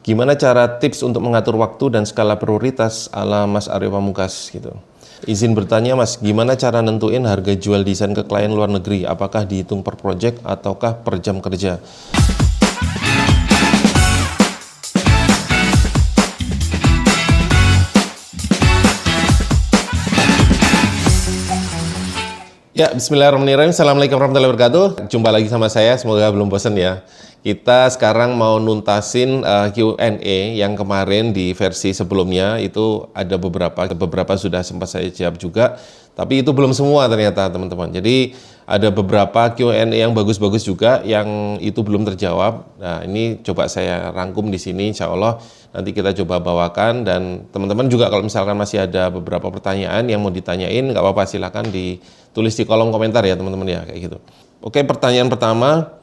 Gimana cara tips untuk mengatur waktu dan skala prioritas ala Mas Aryo Pamungkas gitu. Izin bertanya Mas, gimana cara nentuin harga jual desain ke klien luar negeri? Apakah dihitung per project ataukah per jam kerja? Ya, bismillahirrahmanirrahim. Assalamualaikum warahmatullahi wabarakatuh. Jumpa lagi sama saya, semoga belum bosan ya. Kita sekarang mau nuntasin Q&A yang kemarin di versi sebelumnya. Itu ada beberapa sudah sempat saya jawab juga. Tapi itu belum semua ternyata teman-teman. Jadi ada beberapa Q&A yang bagus-bagus juga yang itu belum terjawab. Nah ini coba saya rangkum di sini, insya Allah nanti kita coba bawakan. Dan teman-teman juga kalau misalkan masih ada beberapa pertanyaan yang mau ditanyain, nggak apa-apa silakan ditulis di kolom komentar ya teman-teman ya, kayak gitu. Oke, pertanyaan pertama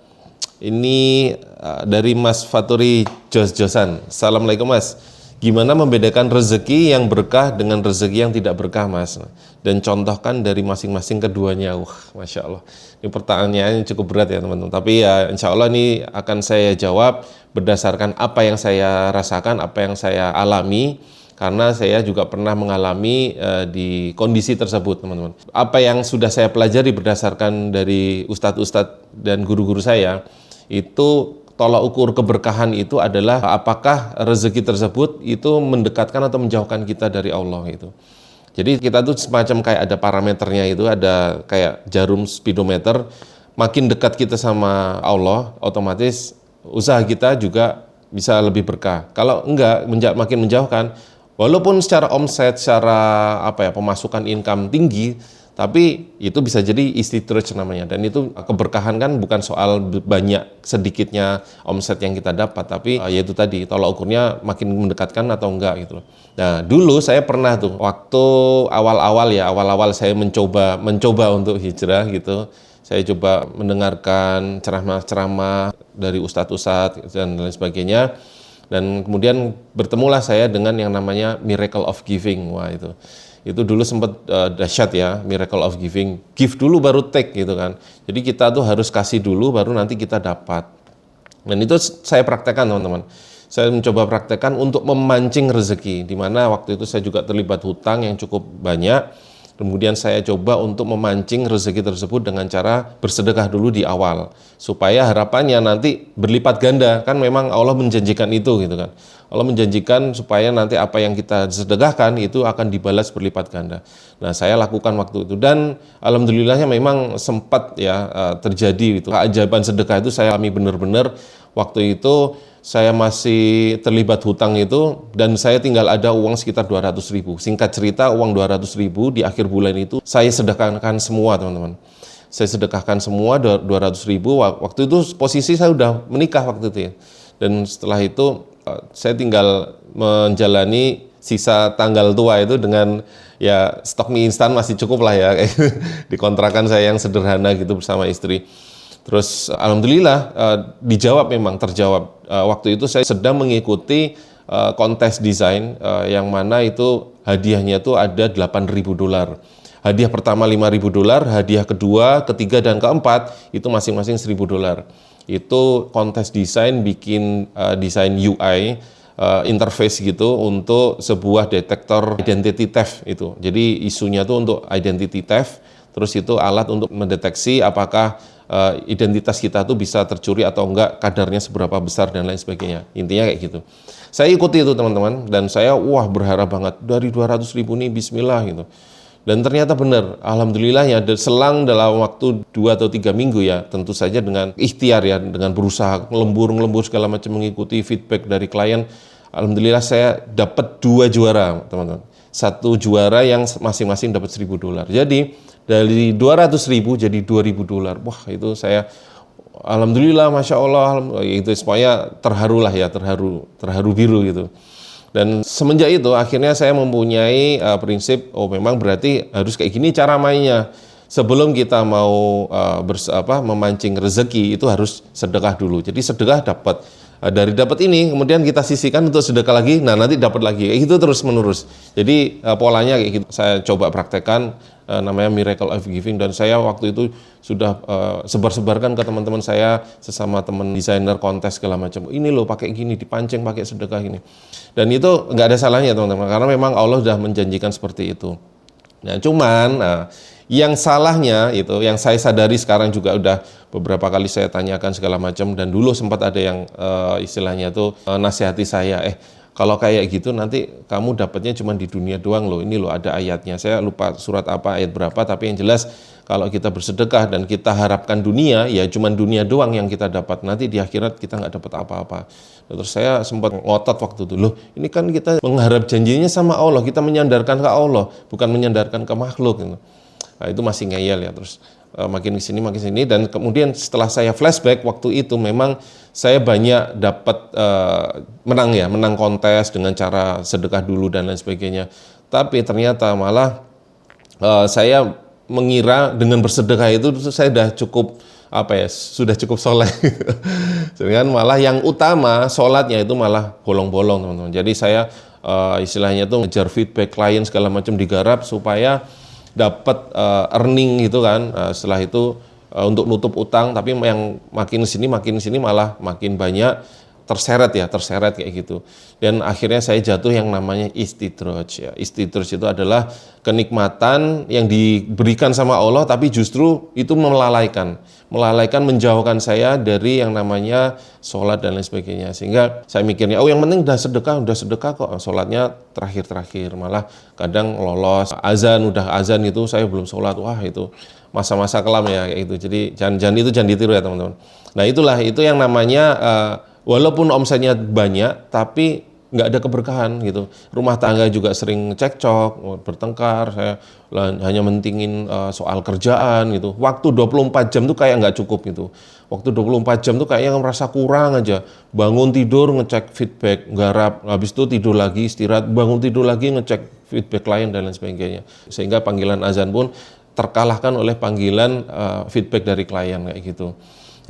ini dari Mas Faturi Jos-Josan. Assalamualaikum Mas, gimana membedakan rezeki yang berkah dengan rezeki yang tidak berkah Mas? Dan contohkan dari masing-masing keduanya. Wah, Masya Allah. Ini pertanyaannya cukup berat ya teman-teman. Tapi ya insya Allah ini akan saya jawab berdasarkan apa yang saya rasakan, apa yang saya alami. Karena saya juga pernah mengalami di kondisi tersebut teman-teman. Apa yang sudah saya pelajari berdasarkan dari ustadz-ustadz dan guru-guru saya, itu tolak ukur keberkahan itu adalah apakah rezeki tersebut itu mendekatkan atau menjauhkan kita dari Allah itu. Jadi kita tuh semacam kayak ada parameternya itu, ada kayak jarum speedometer, makin dekat kita sama Allah, otomatis usaha kita juga bisa lebih berkah. Kalau enggak, makin menjauhkan, walaupun secara omset, secara pemasukan income tinggi, tapi itu bisa jadi istidraj namanya. Dan itu keberkahan kan bukan soal banyak sedikitnya omset yang kita dapat, tapi yaitu tadi tolak ukurnya makin mendekatkan atau enggak gitu loh. Nah dulu saya pernah tuh waktu awal-awal saya mencoba untuk hijrah gitu. Saya coba mendengarkan ceramah-ceramah dari ustadz-ustadz dan lain sebagainya. Dan kemudian bertemulah saya dengan yang namanya Miracle of Giving. Wah itu dulu sempat dahsyat ya, Miracle of Giving. Give dulu baru take gitu kan. Jadi kita tuh harus kasih dulu baru nanti kita dapat. Dan itu saya praktekkan teman-teman. Saya mencoba praktekkan untuk memancing rezeki, di mana waktu itu saya juga terlibat hutang yang cukup banyak. Kemudian saya coba untuk memancing rezeki tersebut dengan cara bersedekah dulu di awal. Supaya harapannya nanti berlipat ganda. Kan memang Allah menjanjikan itu gitu kan. Allah menjanjikan supaya nanti apa yang kita sedekahkan itu akan dibalas berlipat ganda. Nah saya lakukan waktu itu. Dan alhamdulillahnya memang sempat ya terjadi itu. Keajaiban sedekah itu saya alami benar-benar. Waktu itu saya masih terlibat hutang itu dan saya tinggal ada uang sekitar 200.000. Singkat cerita uang 200.000 di akhir bulan itu saya sedekahkan semua teman-teman. Saya sedekahkan semua 200.000. Waktu itu posisi saya udah menikah waktu itu ya. Dan setelah itu saya tinggal menjalani sisa tanggal tua itu dengan ya stok mie instan masih cukup lah ya. Di kontrakan saya yang sederhana gitu bersama istri. Terus alhamdulillah memang terjawab. Waktu itu saya sedang mengikuti kontes desain yang mana itu hadiahnya itu ada $8.000. Hadiah pertama $5.000, hadiah kedua, ketiga dan keempat itu masing-masing $1.000. Itu kontes desain bikin desain UI interface gitu untuk sebuah detektor identity theft itu. Jadi isunya tuh untuk identity theft. Terus itu alat untuk mendeteksi apakah identitas kita tuh bisa tercuri atau enggak, kadarnya seberapa besar dan lain sebagainya. Intinya kayak gitu. Saya ikuti itu teman-teman dan saya berharap banget dari 200.000 nih bismillah gitu. Dan ternyata benar, alhamdulillah ya selang dalam waktu 2 atau 3 minggu ya, tentu saja dengan ikhtiar ya, dengan berusaha ngelembur segala macam mengikuti feedback dari klien. Alhamdulillah saya dapat 2 juara teman-teman. 1 juara yang masing-masing dapat $1.000. Jadi dari 200.000 jadi $2.000. Wah itu saya alhamdulillah, masya Allah, itu semuanya terharu lah ya, terharu biru gitu. Dan semenjak itu akhirnya saya mempunyai prinsip, memang berarti harus kayak gini cara mainnya. Sebelum kita mau memancing rezeki itu harus sedekah dulu. Jadi sedekah dapat Dari dapat ini kemudian kita sisihkan untuk sedekah lagi, nah nanti dapat lagi, kayak gitu terus menerus. Jadi polanya kayak gitu saya coba praktekkan, namanya Miracle of Giving, dan saya waktu itu sudah sebar-sebarkan ke teman-teman saya sesama teman desainer kontes segala macam. Ini loh pakai gini, dipancing pakai sedekah gini. Dan itu nggak ada salahnya teman-teman, karena memang Allah sudah menjanjikan seperti itu. Nah, cuman yang salahnya itu, yang saya sadari sekarang juga udah beberapa kali saya tanyakan segala macam, dan dulu sempat ada yang istilahnya tuh nasihati saya, kalau kayak gitu nanti kamu dapatnya cuma di dunia doang loh, ini loh ada ayatnya, saya lupa surat apa, ayat berapa, tapi yang jelas kalau kita bersedekah dan kita harapkan dunia, ya cuma dunia doang yang kita dapat, nanti di akhirat kita nggak dapat apa-apa. Terus saya sempat ngotot waktu itu, loh ini kan kita mengharap janjinya sama Allah, kita menyandarkan ke Allah, bukan menyandarkan ke makhluk gitu. Nah, itu masih ngeyel ya, terus makin kesini, dan kemudian setelah saya flashback waktu itu memang saya banyak dapat menang kontes dengan cara sedekah dulu dan lain sebagainya. Tapi ternyata malah saya mengira dengan bersedekah itu saya sudah cukup soleh. Dengan malah yang utama sholatnya itu malah bolong-bolong teman-teman. Jadi saya istilahnya tuh ngejar feedback klien segala macam digarap supaya dapat earning gitu kan. Setelah itu untuk nutup utang, tapi yang makin sini malah makin banyak terseret kayak gitu. Dan akhirnya saya jatuh yang namanya istidraj ya. Istidraj itu adalah kenikmatan yang diberikan sama Allah, tapi justru itu melalaikan, menjauhkan saya dari yang namanya sholat dan lain sebagainya. Sehingga saya mikirnya, yang penting udah sedekah kok, sholatnya terakhir, malah kadang lolos udah azan itu saya belum sholat, wah itu masa-masa kelam ya kayak gitu. Jadi jangan ditiru ya teman-teman. Nah itu yang namanya walaupun omsetnya banyak, tapi nggak ada keberkahan gitu. Rumah tangga juga sering cekcok, bertengkar, saya hanya mentingin soal kerjaan gitu. Waktu 24 jam tuh kayak nggak cukup gitu. Waktu 24 jam tuh kayaknya merasa kurang aja. Bangun tidur, ngecek feedback, garap, habis itu tidur lagi, istirahat, bangun tidur lagi, ngecek feedback klien dan lain sebagainya. Sehingga panggilan azan pun terkalahkan oleh panggilan feedback dari klien kayak gitu.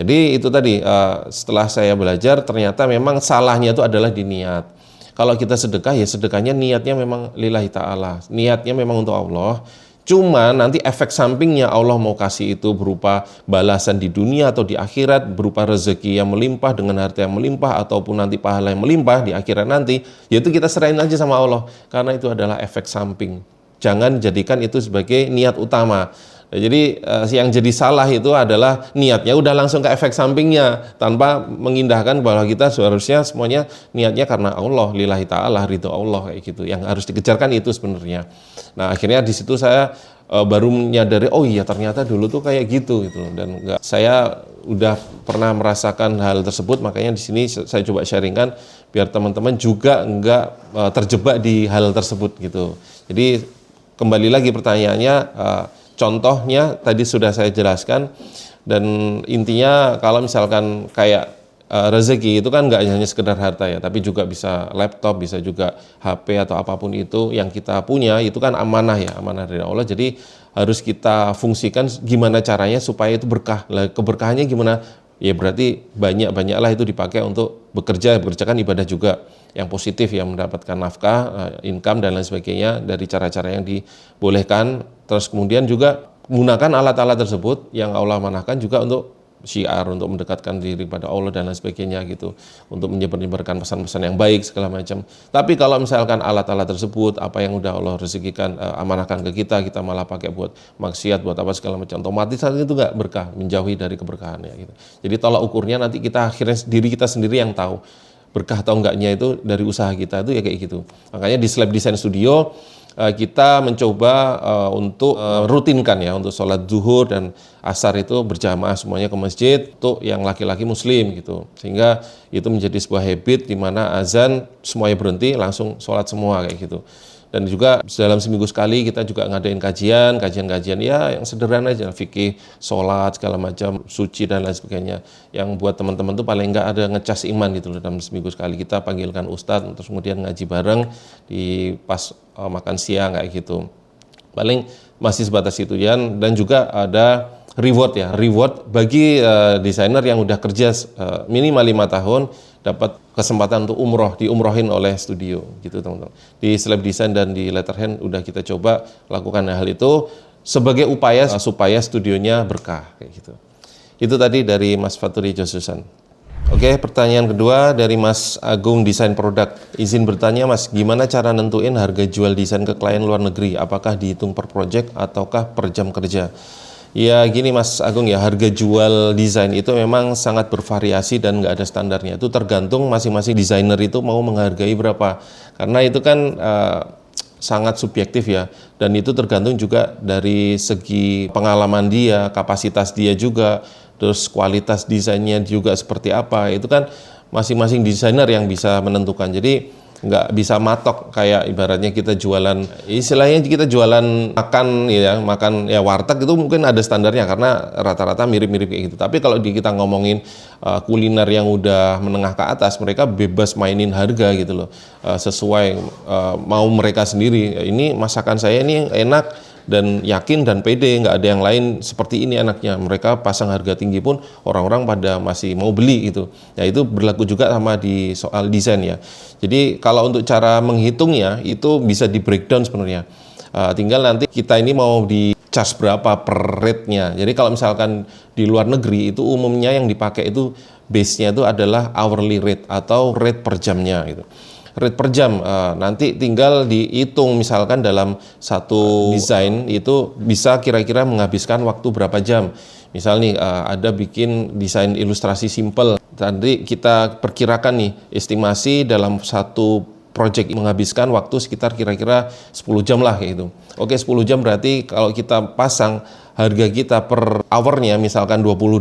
Jadi itu tadi, setelah saya belajar ternyata memang salahnya itu adalah di niat. Kalau kita sedekah, ya sedekahnya niatnya memang lillahi ta'ala, niatnya memang untuk Allah. Cuma nanti efek sampingnya Allah mau kasih itu berupa balasan di dunia atau di akhirat, berupa rezeki yang melimpah dengan harta yang melimpah, ataupun nanti pahala yang melimpah di akhirat nanti, yaitu kita serahin aja sama Allah, karena itu adalah efek samping. Jangan jadikan itu sebagai niat utama. Jadi yang jadi salah itu adalah niatnya udah langsung ke efek sampingnya, tanpa mengindahkan bahwa kita seharusnya semuanya niatnya karena Allah, lillahi ta'ala, ridho Allah kayak gitu. Yang harus dikejarkan itu sebenarnya. Nah akhirnya di situ saya baru menyadari, oh iya ternyata dulu tuh kayak gitu. Dan saya udah pernah merasakan hal tersebut, makanya di sini saya coba sharingkan biar teman-teman juga nggak terjebak di hal tersebut gitu. Jadi kembali lagi pertanyaannya, contohnya tadi sudah saya jelaskan, dan intinya kalau misalkan kayak rezeki itu kan nggak hanya sekedar harta ya, tapi juga bisa laptop, bisa juga HP atau apapun itu yang kita punya, itu kan amanah ya, amanah dari Allah. Jadi harus kita fungsikan gimana caranya supaya itu berkah. Lah, keberkahannya gimana? Ya berarti banyak-banyaklah itu dipakai untuk bekerja kan ibadah juga yang positif, yang mendapatkan nafkah, income dan lain sebagainya dari cara-cara yang dibolehkan. Terus kemudian juga menggunakan alat-alat tersebut yang Allah manahkan juga untuk syiar, untuk mendekatkan diri pada Allah dan lain sebagainya gitu, untuk menyebarkan pesan-pesan yang baik segala macam. Tapi kalau misalkan alat-alat tersebut, apa yang udah Allah rezekikan, amanahkan ke kita malah pakai buat maksiat, buat apa segala macam, otomatis itu nggak berkah, menjauhi dari keberkahan ya gitu. Jadi tolak ukurnya nanti kita akhirnya diri kita sendiri yang tahu berkah atau enggaknya itu dari usaha kita itu ya kayak gitu. Makanya di Slab Design Studio kita mencoba untuk rutinkan ya, untuk sholat zuhur dan asar itu berjamaah semuanya ke masjid untuk yang laki-laki muslim gitu, sehingga itu menjadi sebuah habit di mana azan semuanya berhenti langsung sholat semua kayak gitu. Dan juga dalam seminggu sekali kita juga ngadain kajian ya yang sederhana aja, fikih, sholat, segala macam, suci dan lain sebagainya. Yang buat teman-teman tuh paling enggak ada ngecas iman gitu loh. Dalam seminggu sekali kita panggilkan ustadz, terus kemudian ngaji bareng di pas makan siang kayak gitu. Paling masih sebatas itu ya. Dan juga ada reward bagi desainer yang udah kerja minimal 5 tahun dapat kesempatan untuk diumrohin oleh studio gitu teman-teman. Di Slab Design dan di Letterhand udah kita coba lakukan hal itu sebagai upaya supaya studionya berkah kayak gitu. Itu tadi dari Mas Faturi Josusan. Oke, pertanyaan kedua dari Mas Agung Desain Produk. Izin bertanya Mas, gimana cara nentuin harga jual desain ke klien luar negeri? Apakah dihitung per project ataukah per jam kerja? Ya gini Mas Agung ya, harga jual desain itu memang sangat bervariasi dan nggak ada standarnya. Itu tergantung masing-masing desainer itu mau menghargai berapa. Karena itu kan sangat subjektif ya, dan itu tergantung juga dari segi pengalaman dia, kapasitas dia juga, terus kualitas desainnya juga seperti apa, itu kan masing-masing desainer yang bisa menentukan. Jadi nggak bisa matok kayak ibaratnya kita jualan, istilahnya kita jualan makan ya warteg itu mungkin ada standarnya karena rata-rata mirip-mirip kayak gitu. Tapi kalau kita ngomongin kuliner yang udah menengah ke atas, mereka bebas mainin harga gitu loh, sesuai mau mereka sendiri. Ini masakan saya ini enak dan yakin dan pede, nggak ada yang lain seperti ini anaknya. Mereka pasang harga tinggi pun orang-orang pada masih mau beli gitu. Ya itu berlaku juga sama di soal desain ya. Jadi kalau untuk cara menghitungnya itu bisa di breakdown sebenarnya. Tinggal nanti kita ini mau di charge berapa per rate-nya. Jadi kalau misalkan di luar negeri itu umumnya yang dipakai itu base-nya itu adalah hourly rate atau rate per jamnya gitu. Rate per jam, nanti tinggal dihitung misalkan dalam satu desain itu bisa kira-kira menghabiskan waktu berapa jam. Misal nih ada bikin desain ilustrasi simple, tadi kita perkirakan nih estimasi dalam satu project menghabiskan waktu sekitar kira-kira 10 jam lah kayak gitu. Oke, 10 jam berarti kalau kita pasang harga kita per hournya misalkan $20,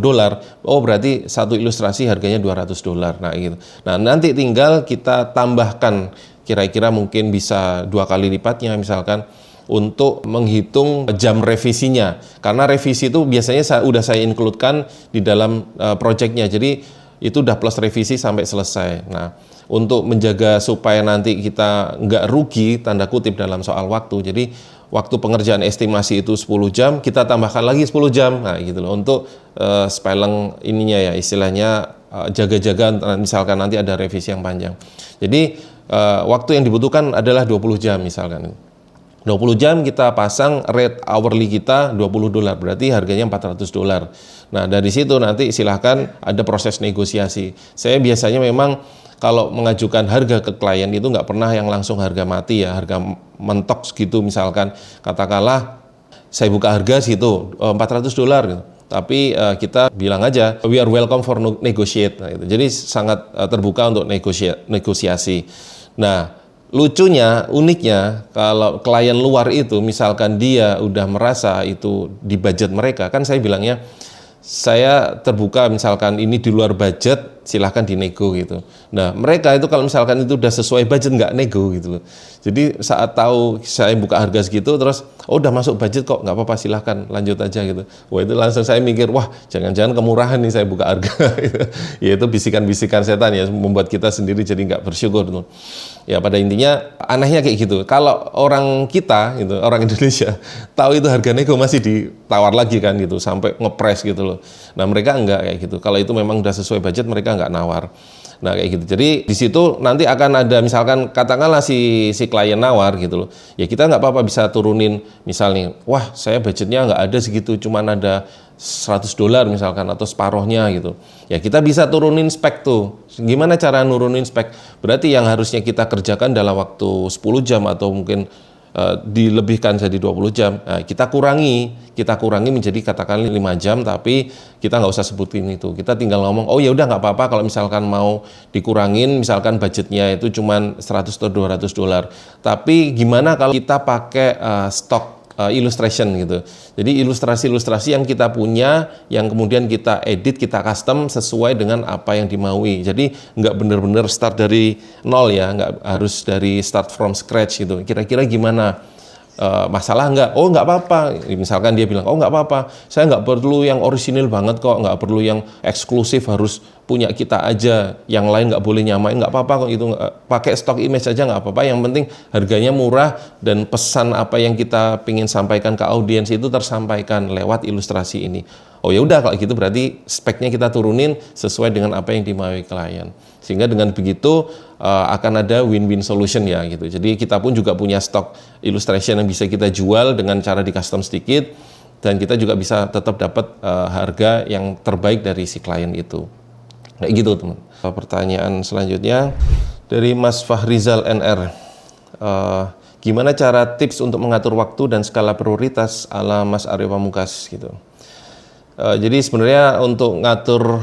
oh berarti satu ilustrasi harganya $200. Nah gitu. Nah nanti tinggal kita tambahkan kira-kira mungkin bisa 2 kali lipatnya misalkan untuk menghitung jam revisinya. Karena revisi itu biasanya saya include-kan di dalam projectnya. Jadi itu udah plus revisi sampai selesai. Nah, untuk menjaga supaya nanti kita nggak rugi, tanda kutip dalam soal waktu, jadi waktu pengerjaan estimasi itu 10 jam, kita tambahkan lagi 10 jam, nah gitu loh, untuk spelling ininya ya, istilahnya jaga-jaga misalkan nanti ada revisi yang panjang. Jadi waktu yang dibutuhkan adalah 20 jam misalkan. 20 jam kita pasang rate hourly kita $20, berarti harganya $400. Nah dari situ nanti silahkan ada proses negosiasi. Saya biasanya memang kalau mengajukan harga ke klien itu nggak pernah yang langsung harga mati ya, harga mentok segitu misalkan, katakanlah saya buka harga segitu $400 gitu. Tapi kita bilang aja we are welcome for negotiate. Nah, gitu. Jadi sangat terbuka untuk negosiasi. Nah lucunya, uniknya, kalau klien luar itu misalkan dia udah merasa itu di budget mereka, kan saya bilangnya saya terbuka misalkan ini di luar budget, silahkan dinego gitu. Nah mereka itu kalau misalkan itu udah sesuai budget nggak nego gitu loh. Jadi saat tahu saya buka harga segitu terus oh udah masuk budget kok, nggak apa-apa silahkan lanjut aja gitu. Wah itu langsung saya mikir, wah jangan-jangan kemurahan nih saya buka harga. Ya itu bisikan-bisikan setan ya, membuat kita sendiri jadi nggak bersyukur tuh. Ya pada intinya anehnya kayak gitu. Kalau orang kita gitu, orang Indonesia tahu itu harga nego masih ditawar lagi kan gitu, sampai ngepres gitu loh. Nah mereka enggak kayak gitu. Kalau itu memang udah sesuai budget mereka enggak nawar. Nah kayak gitu. Jadi di situ nanti akan ada misalkan katakanlah si klien nawar gitu loh. Ya kita nggak apa-apa bisa turunin misalnya, wah saya budgetnya nggak ada segitu, cuman ada $100 misalkan atau separohnya gitu. Ya kita bisa turunin spek tuh. Gimana cara nurunin spek? Berarti yang harusnya kita kerjakan dalam waktu 10 jam atau mungkin dilebihkan jadi 20 jam. Nah, kita kurangi menjadi katakan 5 jam, tapi kita nggak usah sebutin itu. Kita tinggal ngomong, oh ya udah nggak apa-apa kalau misalkan mau dikurangin, misalkan budgetnya itu cuman $100 atau $200. Tapi gimana kalau kita pakai stok illustration gitu. Jadi ilustrasi-ilustrasi yang kita punya, yang kemudian kita edit, kita custom sesuai dengan apa yang dimaui. Jadi nggak benar-benar start dari nol ya, nggak harus dari start from scratch gitu. Kira-kira gimana? Masalah nggak? Oh nggak apa-apa. Misalkan dia bilang, oh nggak apa-apa. Saya nggak perlu yang orisinil banget kok, nggak perlu yang eksklusif harus punya kita aja. Yang lain nggak boleh nyamain, nggak apa-apa kok itu. Pakai stock image aja nggak apa-apa. Yang penting harganya murah dan pesan apa yang kita ingin sampaikan ke audiens itu tersampaikan lewat ilustrasi ini. Oh ya udah kalau gitu berarti speknya kita turunin sesuai dengan apa yang dimaui klien. Sehingga dengan begitu akan ada win-win solution ya gitu. Jadi kita pun juga punya stok illustration yang bisa kita jual dengan cara di custom sedikit, dan kita juga bisa tetap dapat harga yang terbaik dari si klien itu. Kayak gitu teman. Pertanyaan selanjutnya dari Mas Fahrizal NR. Gimana cara tips untuk mengatur waktu dan skala prioritas ala Mas Aryo Pamungkas gitu. Jadi sebenarnya untuk ngatur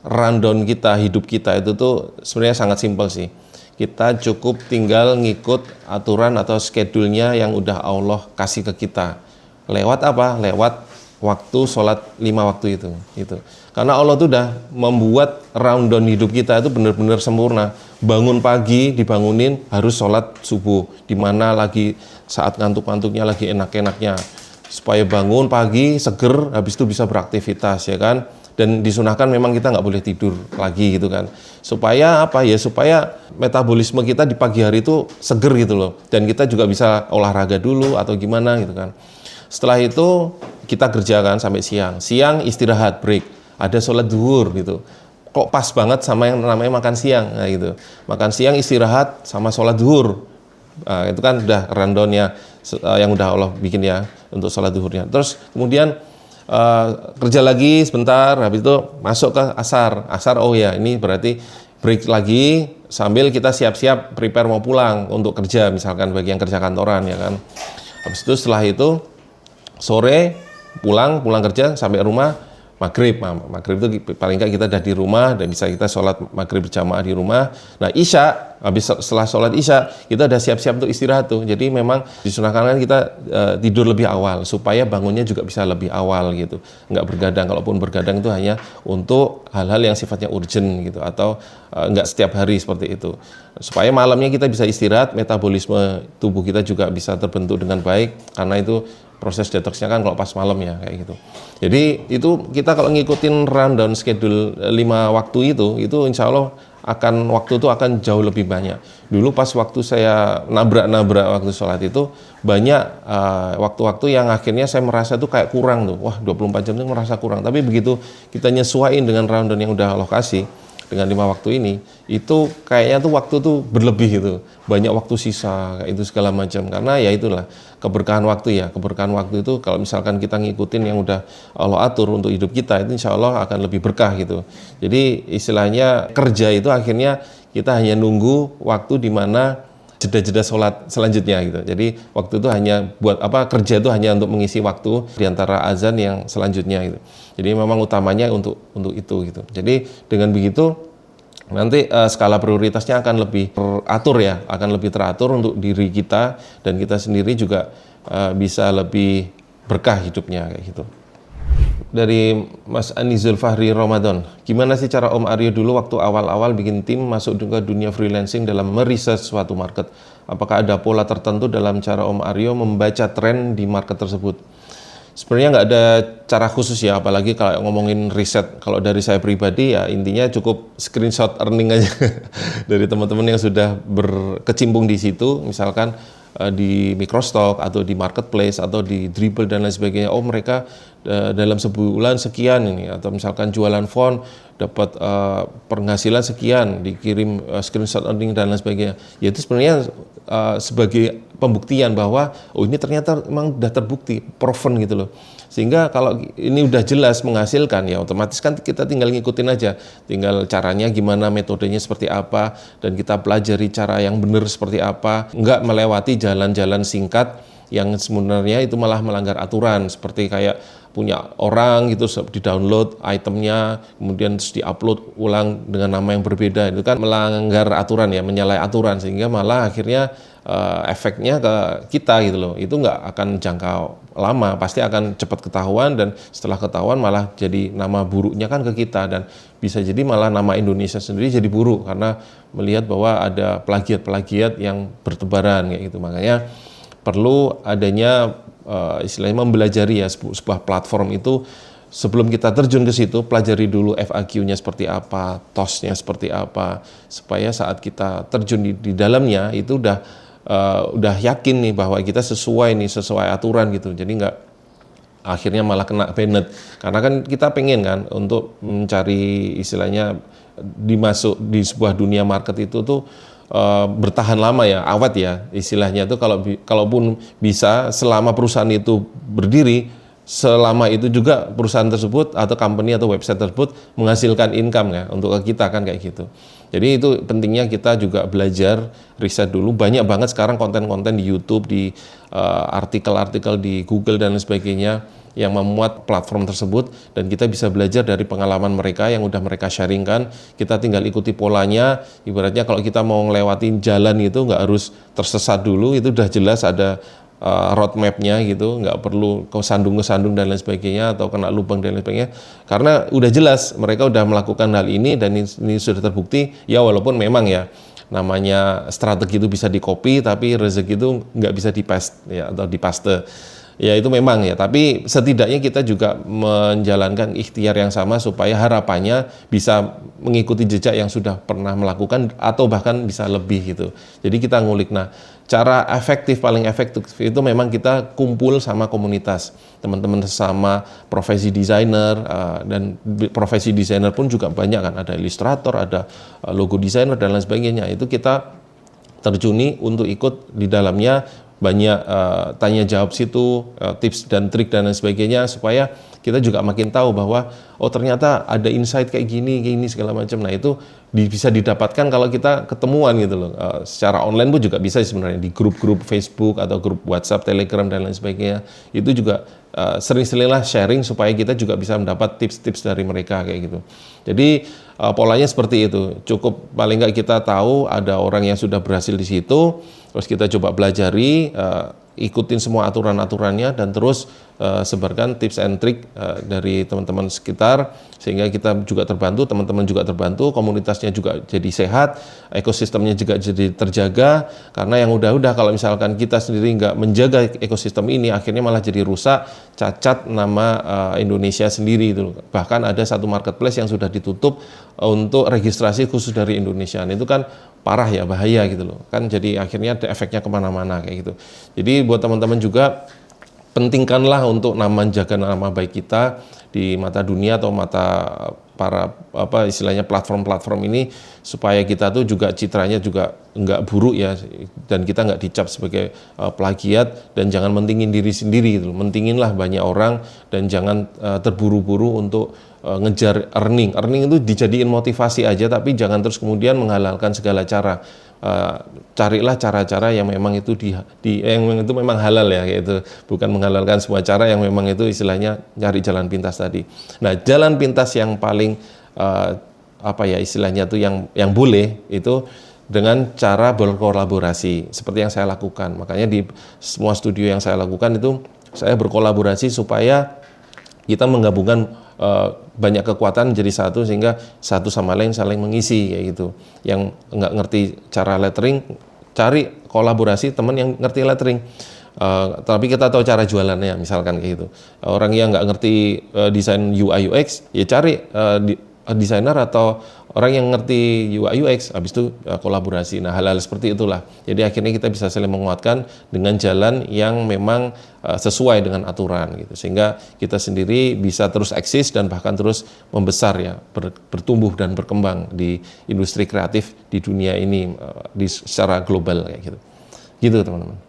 rundown kita, hidup kita itu tuh sebenarnya sangat simpel sih. Kita cukup tinggal ngikut aturan atau schedule-nya yang udah Allah kasih ke kita. Lewat apa? Lewat waktu sholat 5 waktu itu. Gitu. Karena Allah tuh udah membuat rundown hidup kita itu benar-benar sempurna. Bangun pagi, dibangunin harus sholat subuh. Dimana lagi saat ngantuk-ngantuknya, lagi enak-enaknya. Supaya bangun pagi, seger, habis itu bisa beraktivitas ya kan. Dan disunahkan memang kita nggak boleh tidur lagi gitu kan. Supaya apa ya, supaya metabolisme kita di pagi hari itu seger gitu loh. Dan kita juga bisa olahraga dulu atau gimana gitu kan. Setelah itu kita kerjakan sampai siang. Siang istirahat, break. Ada sholat zuhur gitu. Kok pas banget sama yang namanya makan siang, nah gitu. Makan siang istirahat sama sholat zuhur. Nah, itu kan udah rundown-nya yang udah Allah bikin ya untuk sholat zuhurnya. Terus kemudian kerja lagi sebentar, habis itu masuk ke asar. Asar, oh ya ini berarti break lagi sambil kita siap-siap prepare mau pulang untuk kerja, misalkan bagi yang kerja kantoran ya kan. Habis itu setelah itu sore pulang kerja sampai rumah maghrib. Maghrib itu paling nggak kita udah di rumah dan bisa kita sholat maghrib berjamaah di rumah. Nah isya, habis setelah sholat isya kita udah siap-siap untuk istirahat tuh. Jadi memang disunahkan kan kita tidur lebih awal supaya bangunnya juga bisa lebih awal gitu. Nggak bergadang, kalaupun bergadang itu hanya untuk hal-hal yang sifatnya urgent gitu, atau nggak setiap hari seperti itu. Supaya malamnya kita bisa istirahat, metabolisme tubuh kita juga bisa terbentuk dengan baik, karena itu proses detoxnya kan kalau pas malam ya kayak gitu. Jadi itu kita kalau ngikutin rundown schedule 5 waktu itu insya Allah waktu itu akan jauh lebih banyak. Dulu pas waktu saya nabrak waktu sholat itu banyak waktu-waktu yang akhirnya saya merasa tuh kayak kurang tuh. Wah 24 jam itu merasa kurang. Tapi begitu kita nyesuaiin dengan rundown yang udah Allah kasih, dengan 5 waktu ini, itu kayaknya tuh waktu tuh berlebih gitu, banyak waktu sisa kayak itu segala macam, karena ya itulah keberkahan waktu ya. Keberkahan waktu itu kalau misalkan kita ngikutin yang udah Allah atur untuk hidup kita, itu insya Allah akan lebih berkah gitu. Jadi istilahnya kerja itu akhirnya kita hanya nunggu waktu di mana jeda-jeda sholat selanjutnya gitu. Jadi waktu itu hanya buat apa, kerja itu hanya untuk mengisi waktu di antara azan yang selanjutnya gitu. Jadi memang utamanya untuk itu gitu. Jadi dengan begitu nanti skala prioritasnya akan lebih teratur ya, akan lebih teratur untuk diri kita, dan kita sendiri juga bisa lebih berkah hidupnya kayak gitu. Dari Mas Anizul Fahri Ramadan, gimana sih cara Om Aryo dulu waktu awal-awal bikin tim masuk ke dunia freelancing dalam meriset suatu market? Apakah ada pola tertentu dalam cara Om Aryo membaca tren di market tersebut? Sebenarnya nggak ada cara khusus ya, apalagi kalau ngomongin riset. Kalau dari saya pribadi ya intinya cukup screenshot earning aja dari teman-teman yang sudah berkecimpung di situ, misalkan di microstock atau di marketplace atau di Dribble dan lain sebagainya. Oh mereka dalam sebulan sekian ini, atau misalkan jualan font dapat penghasilan sekian, dikirim screenshot earning dan lain sebagainya. Ya itu sebenarnya sebagai pembuktian bahwa oh ini ternyata memang sudah terbukti, proven gitu loh. Sehingga kalau ini udah jelas menghasilkan, ya otomatis kan kita tinggal ngikutin aja, tinggal caranya gimana, metodenya seperti apa, dan kita pelajari cara yang benar seperti apa, nggak melewati jalan-jalan singkat yang sebenarnya itu malah melanggar aturan, seperti kayak punya orang gitu, di-download itemnya, kemudian di-upload ulang dengan nama yang berbeda, itu kan melanggar aturan ya, menyalahi aturan, sehingga malah akhirnya efeknya ke kita gitu loh. Itu nggak akan jangka lama, pasti akan cepat ketahuan, dan setelah ketahuan malah jadi nama buruknya kan ke kita, dan bisa jadi malah nama Indonesia sendiri jadi buruk karena melihat bahwa ada plagiat-plagiat yang bertebaran kayak gitu. Makanya perlu adanya istilahnya mempelajari ya sebuah platform itu. Sebelum kita terjun ke situ, pelajari dulu FAQ-nya seperti apa, TOS-nya seperti apa, supaya saat kita terjun di dalamnya itu udah yakin nih bahwa kita sesuai aturan gitu. Jadi nggak akhirnya malah kena banned, karena kan kita pengen kan untuk mencari istilahnya dimasuk di sebuah dunia market itu tuh bertahan lama ya, awet ya istilahnya tuh, kalaupun bisa selama perusahaan itu berdiri, selama itu juga perusahaan tersebut atau company atau website tersebut menghasilkan income ya untuk kita kan kayak gitu. Jadi itu pentingnya kita juga belajar riset dulu. Banyak banget sekarang konten-konten di YouTube, di artikel-artikel di Google dan lain sebagainya yang memuat platform tersebut, dan kita bisa belajar dari pengalaman mereka yang udah mereka sharingkan. Kita tinggal ikuti polanya. Ibaratnya kalau kita mau ngelewatin jalan itu nggak harus tersesat dulu, itu udah jelas ada roadmap-nya gitu, nggak perlu kesandung-kesandung dan lain sebagainya atau kena lubang dan lain sebagainya, karena udah jelas mereka udah melakukan hal ini dan ini sudah terbukti ya. Walaupun memang ya namanya strategi itu bisa di-copy, tapi rezeki itu nggak bisa di-paste ya, atau di-paste ya, itu memang ya, tapi setidaknya kita juga menjalankan ikhtiar yang sama supaya harapannya bisa mengikuti jejak yang sudah pernah melakukan atau bahkan bisa lebih gitu. Jadi kita ngulik. Nah, cara paling efektif itu memang kita kumpul sama komunitas, teman-teman sesama profesi desainer, dan profesi desainer pun juga banyak kan, ada ilustrator, ada logo desainer dan lain sebagainya. Itu kita terjuni untuk ikut di dalamnya, banyak tanya jawab situ, tips dan trik dan lain sebagainya, supaya kita juga makin tahu bahwa oh ternyata ada insight kayak gini segala macam. Nah itu bisa didapatkan kalau kita ketemuan gitu loh. Secara online pun juga bisa sebenarnya, di grup-grup Facebook atau grup WhatsApp, Telegram dan lain sebagainya. Itu juga sering-seringlah sharing supaya kita juga bisa mendapat tips-tips dari mereka kayak gitu. Jadi polanya seperti itu. Cukup paling nggak kita tahu ada orang yang sudah berhasil di situ, terus kita coba pelajari, ikutin semua aturan-aturannya, dan terus sebarkan tips and trick dari teman-teman sekitar, sehingga kita juga terbantu, teman-teman juga terbantu, komunitasnya juga jadi sehat, ekosistemnya juga jadi terjaga. Karena yang udah kalau misalkan kita sendiri nggak menjaga ekosistem ini, akhirnya malah jadi rusak, cacat nama Indonesia sendiri itu. Bahkan ada satu marketplace yang sudah ditutup untuk registrasi khusus dari Indonesia. Itu kan parah ya, bahaya gitu loh kan. Jadi akhirnya ada efeknya kemana-mana kayak gitu. Jadi buat teman-teman juga, pentingkanlah untuk jaga nama baik kita di mata dunia atau mata para istilahnya platform-platform ini, supaya kita tuh juga citranya juga nggak buruk ya, dan kita nggak dicap sebagai plagiat, dan jangan mentingin diri sendiri gitu. Mentinginlah banyak orang, dan jangan terburu-buru untuk ngejar earning itu dijadiin motivasi aja, tapi jangan terus kemudian menghalalkan segala cara. Carilah cara-cara yang memang itu yang itu memang halal ya, yaitu bukan menghalalkan semua cara yang memang itu istilahnya nyari jalan pintas tadi. Nah, jalan pintas yang paling istilahnya tuh yang boleh itu dengan cara berkolaborasi seperti yang saya lakukan. Makanya di semua studio yang saya lakukan itu saya berkolaborasi supaya kita menggabungkan banyak kekuatan menjadi satu, sehingga satu sama lain saling mengisi kayak gitu. Yang nggak ngerti cara lettering, cari kolaborasi teman yang ngerti lettering. Tapi kita tahu cara jualannya, misalkan kayak gitu. Orang yang nggak ngerti desain UI UX, ya cari desainer atau orang yang ngerti UI UX, habis itu kolaborasi. Nah, hal-hal seperti itulah. Jadi akhirnya kita bisa saling menguatkan dengan jalan yang memang sesuai dengan aturan gitu. Sehingga kita sendiri bisa terus eksis dan bahkan terus membesar ya, bertumbuh dan berkembang di industri kreatif di dunia ini secara global kayak gitu. Gitu teman-teman.